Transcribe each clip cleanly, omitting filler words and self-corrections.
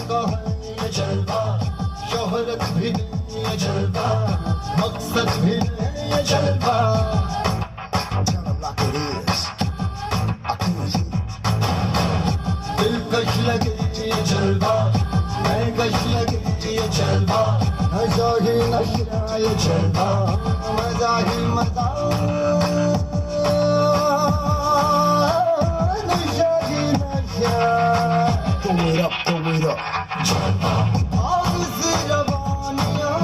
का है ये जलवा, शोहरत भी नहीं ये जलवा, मकसद भी नहीं ये जलवा. Tell them like it is. I can't see. दिलकश लगे ये जलवा, महकश लगे ये जलवा, नशा ही नशा ये जलवा, मजा ही मजा, नशा ही नशा. Throw it up, throw it up. जलवा. आग से रवानियाँ.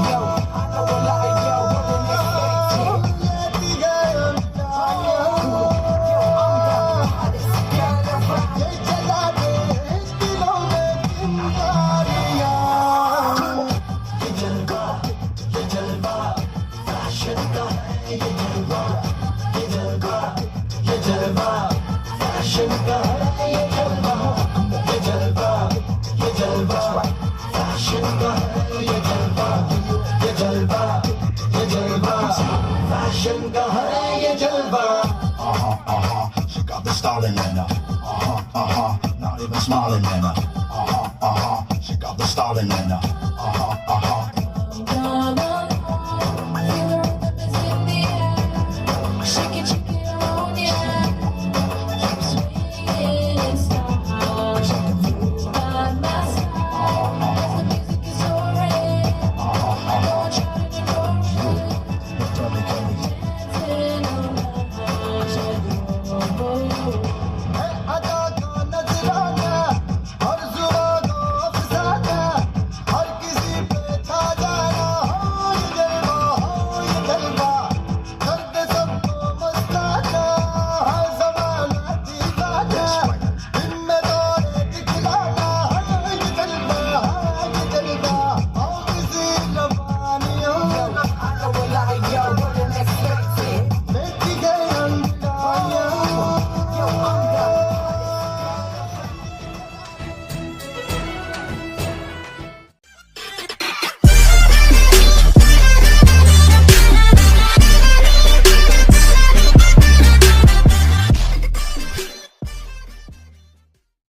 I know a lot of y'all running this thing. लेती गए मिठाइयाँ. ये जला दे दिलों में चिंगारियाँ. ये जलवा, फैशन का है ये जलवा. ये जलवा, फैशन का है ये जलवा. ये जलवा, फैशन का है ये जलवा. ये जलवा, फैशन का है ये जलवा. She got the styling in her. Not even smiling in her. She got the styling in her.